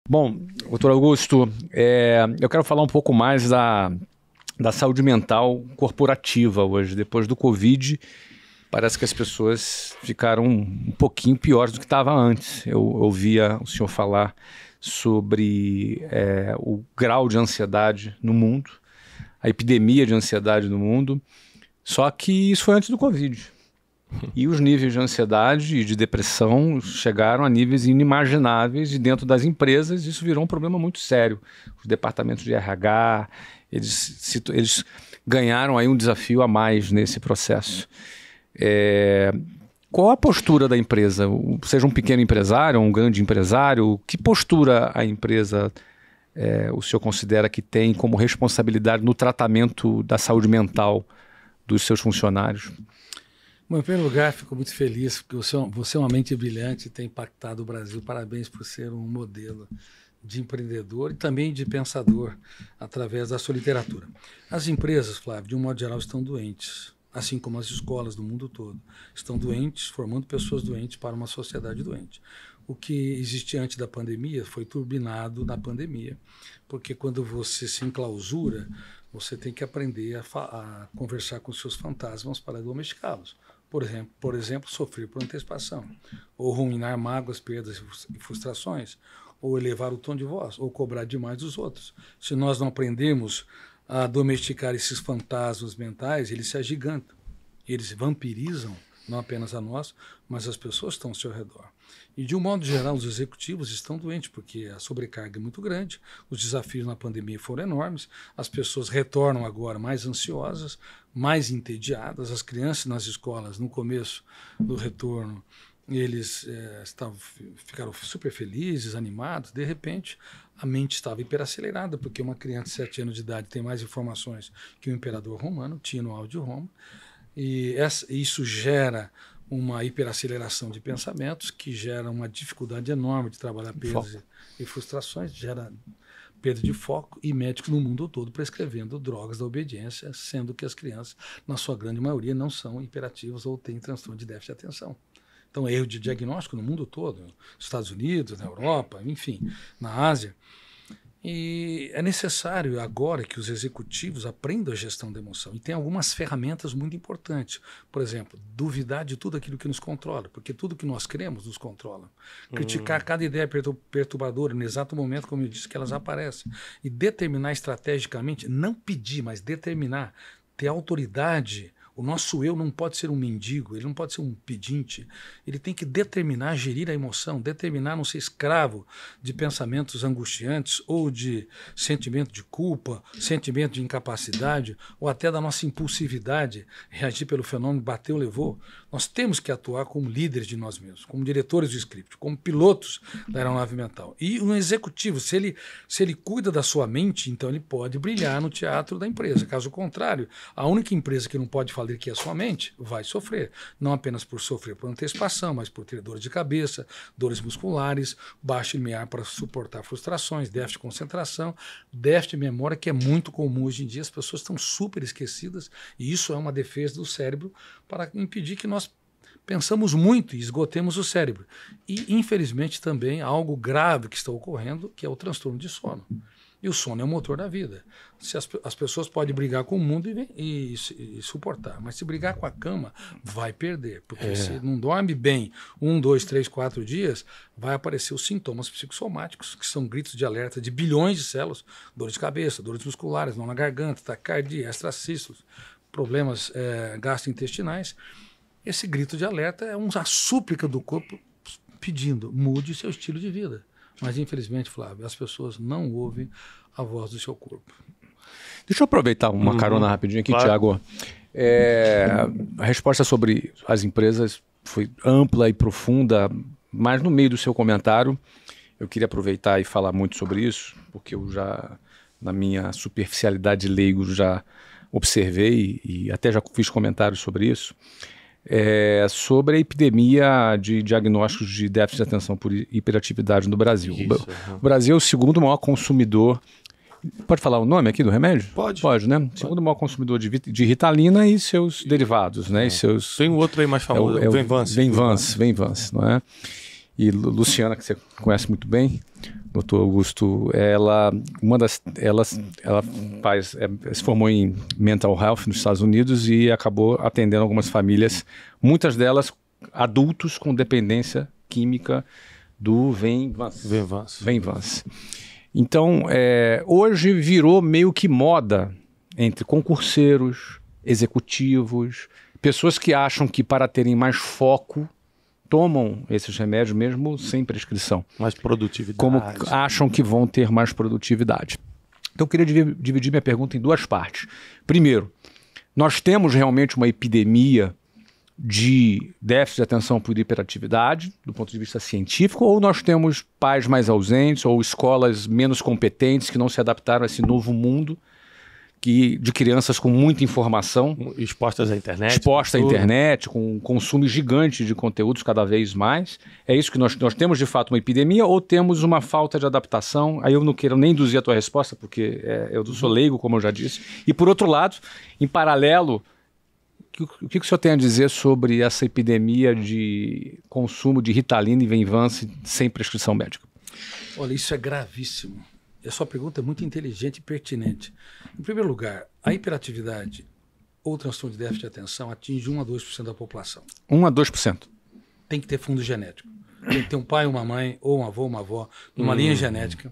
Bom, doutor Augusto, eu quero falar um pouco mais da saúde mental corporativa hoje. Depois do Covid, parece que as pessoas ficaram um pouquinho piores do que estava antes. Eu ouvia o senhor falar sobre o grau de ansiedade no mundo, a epidemia de ansiedade no mundo, só que isso foi antes do Covid. E os níveis de ansiedade e de depressão chegaram a níveis inimagináveis e dentro das empresas isso virou um problema muito sério. Os departamentos de RH, eles ganharam aí um desafio a mais nesse processo. Qual a postura da empresa? Seja um pequeno empresário ou um grande empresário, que postura a empresa o senhor considera que tem como responsabilidade no tratamento da saúde mental dos seus funcionários? Bom, em primeiro lugar, fico muito feliz porque você é uma mente brilhante e tem impactado o Brasil. Parabéns por ser um modelo de empreendedor e também de pensador através da sua literatura. As empresas, Flávio, de um modo geral, estão doentes, assim como as escolas do mundo todo. Estão doentes, formando pessoas doentes para uma sociedade doente. O que existia antes da pandemia foi turbinado na pandemia, porque quando você se enclausura, você tem que aprender a conversar com seus fantasmas para domesticá-los. Por exemplo, sofrer por antecipação, ou ruminar mágoas, perdas e frustrações, ou elevar o tom de voz, ou cobrar demais dos outros. Se nós não aprendermos a domesticar esses fantasmas mentais, eles se agigantam, eles vampirizam, não apenas a nós, mas as pessoas que estão ao seu redor. E, de um modo geral, os executivos estão doentes, porque a sobrecarga é muito grande, os desafios na pandemia foram enormes, as pessoas retornam agora mais ansiosas, mais entediadas, as crianças nas escolas, no começo do retorno, eles ficaram super felizes, animados, de repente a mente estava hiperacelerada, porque uma criança de 7 anos de idade tem mais informações que o imperador romano, Tino Aldio Roma, e isso gera uma hiperaceleração de pensamentos que gera uma dificuldade enorme de trabalhar perdas e frustrações, gera perda de foco e médicos no mundo todo prescrevendo drogas da obediência, sendo que as crianças, na sua grande maioria, não são hiperativas ou têm transtorno de déficit de atenção. Então, erro de diagnóstico no mundo todo, nos Estados Unidos, na Europa, enfim, na Ásia. E é necessário agora que os executivos aprendam a gestão da emoção. E tem algumas ferramentas muito importantes. Por exemplo, duvidar de tudo aquilo que nos controla, porque tudo que nós cremos nos controla. Criticar cada ideia perturbadora no exato momento, como eu disse, que elas aparecem. E determinar estrategicamente, não pedir, mas determinar, ter autoridade. O nosso eu não pode ser um mendigo, ele não pode ser um pedinte, ele tem que determinar, gerir a emoção, determinar não ser escravo de pensamentos angustiantes ou de sentimento de culpa, sentimento de incapacidade ou até da nossa impulsividade, reagir pelo fenômeno bateu, levou. Nós temos que atuar como líderes de nós mesmos, como diretores do script, como pilotos da aeronave mental. E um executivo, se ele cuida da sua mente, então ele pode brilhar no teatro da empresa. Caso contrário, a única empresa que não pode falar que a sua mente vai sofrer, não apenas por sofrer por antecipação, mas por ter dores de cabeça, dores musculares, baixo limiar para suportar frustrações, déficit de concentração, déficit de memória, que é muito comum hoje em dia, as pessoas estão super esquecidas, e isso é uma defesa do cérebro para impedir que nós pensamos muito e esgotemos o cérebro. E, infelizmente, também há algo grave que está ocorrendo, que é o transtorno de sono. E o sono é o motor da vida. Se as pessoas podem brigar com o mundo e suportar, mas se brigar com a cama, vai perder. Porque se não dorme bem 1, 2, 3, 4 dias, vai aparecer os sintomas psicossomáticos, que são gritos de alerta de bilhões de células, dores de cabeça, dores musculares, nó na garganta, taquicardia, extracístolos, problemas gastrointestinais. Esse grito de alerta é uma súplica do corpo pedindo, mude seu estilo de vida. Mas, infelizmente, Flávio, as pessoas não ouvem a voz do seu corpo. Deixa eu aproveitar uma carona rapidinho aqui, claro. Tiago. A resposta sobre as empresas foi ampla e profunda, mas no meio do seu comentário, eu queria aproveitar e falar muito sobre isso, porque eu já, na minha superficialidade de leigo, já observei e até já fiz comentários sobre isso. Sobre a epidemia de diagnósticos de déficit de atenção por hiperatividade no Brasil. O Brasil é o segundo maior consumidor. Pode falar o nome aqui do remédio? Pode. Pode, né? Pode. Segundo maior consumidor de Ritalina e seus derivados, né? E seus... Tem um outro aí mais famoso, Venvance, não é? E Luciana, que você conhece muito bem, doutor Augusto, ela se formou em Mental Health nos Estados Unidos e acabou atendendo algumas famílias, muitas delas adultos com dependência química do Venvance. Então, hoje virou meio que moda entre concurseiros, executivos, pessoas que acham que para terem mais foco tomam esses remédios mesmo sem prescrição. Mais produtividade. Como acham que vão ter mais produtividade. Então eu queria dividir minha pergunta em duas partes. Primeiro, nós temos realmente uma epidemia de déficit de atenção por hiperatividade, do ponto de vista científico, ou nós temos pais mais ausentes ou escolas menos competentes que não se adaptaram a esse novo mundo de crianças com muita informação. Expostas à internet. Expostas à internet, com um consumo gigante de conteúdos cada vez mais. É isso que nós temos, de fato, uma epidemia ou temos uma falta de adaptação? Aí eu não quero nem induzir a tua resposta, porque eu sou leigo, como eu já disse. E, por outro lado, em paralelo, o que o senhor tem a dizer sobre essa epidemia de consumo de Ritalina e Venvance sem prescrição médica? Olha, isso é gravíssimo. A sua pergunta é muito inteligente e pertinente. Em primeiro lugar, a hiperatividade ou transtorno de déficit de atenção atinge 1 a 2% da população. 1 a 2%. Tem que ter fundo genético. Tem que ter um pai, uma mãe, ou um avô, uma avó, numa linha genética,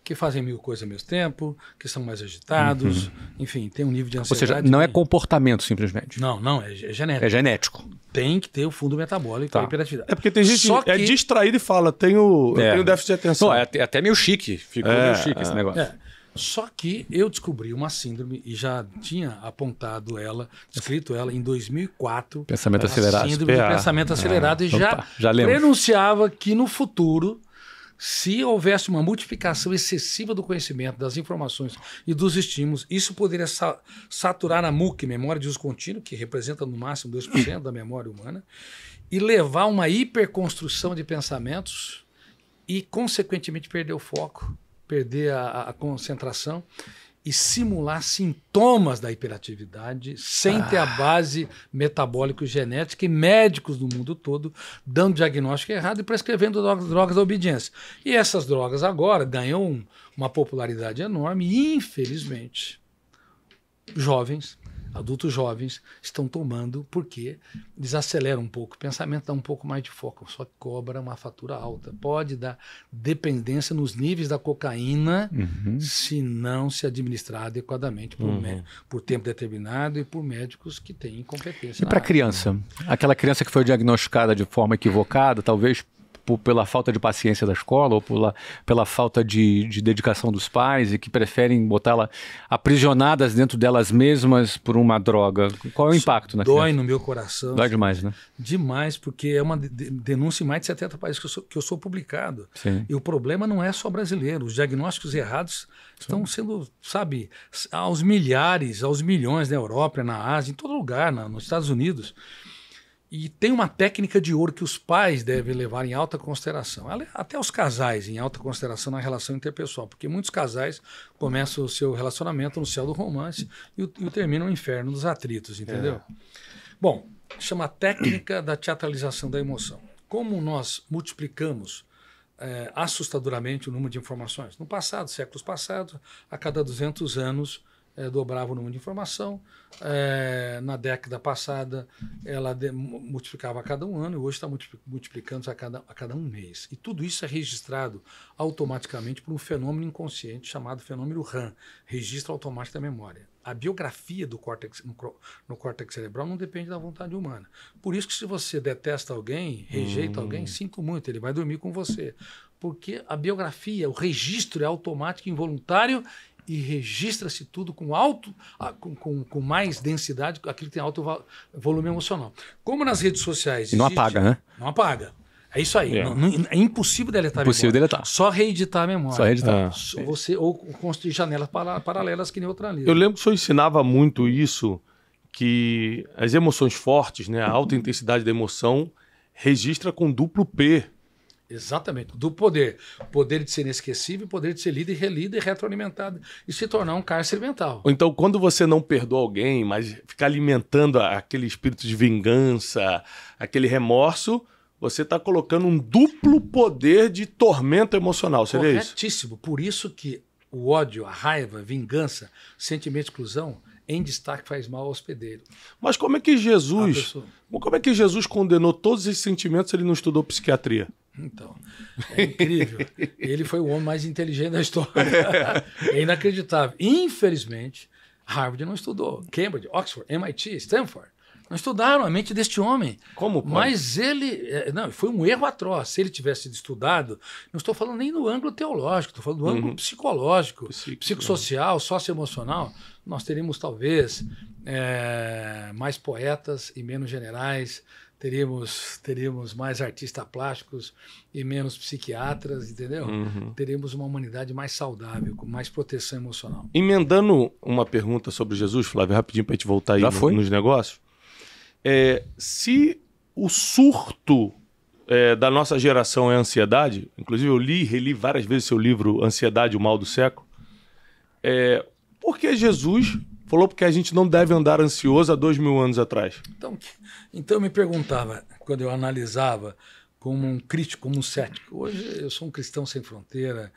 que fazem 1000 coisas ao mesmo tempo, que são mais agitados, enfim, tem um nível de ansiedade. Ou seja, não é comportamento simplesmente. Não, é genético. É genético. Tem que ter o fundo metabólico da hiperatividade. É porque tem gente que é distraída e fala, eu tenho déficit de atenção. Não, é até meio chique, ficou meio chique esse negócio. Só que eu descobri uma síndrome e já tinha apontado ela, descrito ela em 2004. Pensamento acelerado. Síndrome de pensamento acelerado e já prenunciava que no futuro, se houvesse uma multiplicação excessiva do conhecimento, das informações e dos estímulos, isso poderia saturar a MUC, memória de uso contínuo, que representa no máximo 2% da memória humana, e levar a uma hiperconstrução de pensamentos e, consequentemente, perder o foco, perder a concentração e simular sintomas da hiperatividade sem ter a base metabólica e genética, e médicos do mundo todo dando diagnóstico errado e prescrevendo drogas da obediência. E essas drogas agora ganham uma popularidade enorme e, infelizmente, adultos jovens estão tomando porque desacelera um pouco, o pensamento dá um pouco mais de foco, só que cobra uma fatura alta. Pode dar dependência nos níveis da cocaína se não se administrar adequadamente por tempo determinado e por médicos que têm competência. E para a criança? Aquela criança que foi diagnosticada de forma equivocada, talvez pela falta de paciência da escola ou pela falta de dedicação dos pais e que preferem botá-la aprisionadas dentro delas mesmas por uma droga. Qual é o impacto na criança? Dói no meu coração. Dói demais, né? Demais, porque é uma denúncia em mais de 70 países que eu sou publicado. Sim. E o problema não é só brasileiro. Os diagnósticos errados estão sendo, aos milhares, aos milhões na Europa, na Ásia, em todo lugar, nos Estados Unidos. E tem uma técnica de ouro que os pais devem levar em alta consideração. Até os casais em alta consideração na relação interpessoal, porque muitos casais começam o seu relacionamento no céu do romance e terminam no inferno dos atritos, entendeu? Bom, chama a técnica da teatralização da emoção. Como nós multiplicamos assustadoramente o número de informações? No passado, séculos passados, a cada 200 anos, dobrava o número de informação. Na década passada, ela multiplicava a cada 1 ano e hoje está multiplicando a cada 1 mês. E tudo isso é registrado automaticamente por um fenômeno inconsciente chamado fenômeno RAM, registro automático da memória. A biografia do córtex, no córtex cerebral não depende da vontade humana. Por isso que se você detesta alguém, rejeita alguém, sinto muito, ele vai dormir com você. Porque a biografia, o registro é automático e involuntário e registra-se tudo com mais densidade, aquilo que tem alto volume emocional. Como nas redes sociais... E não apaga, né? Não apaga. É isso aí. É impossível deletar a memória. Impossível deletar. Só reeditar a memória. Só reeditar. Ou construir janelas paralelas que nem outra ali. Eu lembro que o senhor ensinava muito isso, que as emoções fortes, né, a alta intensidade da emoção, registra com duplo P. Exatamente. Do poder. Poder de ser inesquecível, poder de ser lido e relido e retroalimentado e se tornar um cárcere mental. Ou então, quando você não perdoa alguém, mas fica alimentando aquele espírito de vingança, aquele remorso, você está colocando um duplo poder de tormento emocional, seria isso? Corretíssimo. Por isso que o ódio, a raiva, a vingança, sentimento de exclusão, em destaque faz mal ao hospedeiro. Mas como é que Jesus condenou todos esses sentimentos se ele não estudou psiquiatria? Então, é incrível. Ele foi o homem mais inteligente da história. É inacreditável. Infelizmente, Harvard não estudou. Cambridge, Oxford, MIT, Stanford. Não estudaram a mente deste homem. Como pode? Mas ele... Não, foi um erro atroz. Se ele tivesse sido estudado, não estou falando nem do ângulo teológico, estou falando do ângulo psicológico, psicossocial, socioemocional. Nós teríamos, talvez, mais poetas e menos generais, teríamos mais artistas plásticos e menos psiquiatras, entendeu? Teríamos uma humanidade mais saudável, com mais proteção emocional. Emendando uma pergunta sobre Jesus, Flávio, rapidinho para a gente voltar aí nos negócios. Se o surto da nossa geração é ansiedade, inclusive eu li e reli várias vezes seu livro Ansiedade, o Mal do Século, por que Jesus falou porque a gente não deve andar ansioso há 2000 anos atrás? Então eu me perguntava, quando eu analisava como um crítico, como um cético. Hoje eu sou um cristão sem fronteira.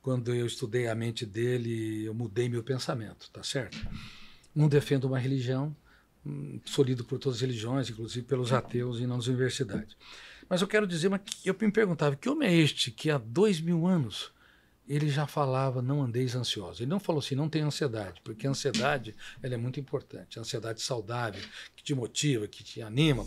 Quando eu estudei a mente dele, eu mudei meu pensamento, tá certo? Não defendo uma religião, sou lido por todas as religiões, inclusive pelos ateus e nas universidades. Mas eu quero dizer, eu me perguntava, que homem é este que há 2000 anos ele já falava, não andeis ansiosos. Ele não falou assim, não tenha ansiedade, porque a ansiedade ela é muito importante. A ansiedade saudável, que te motiva, que te anima.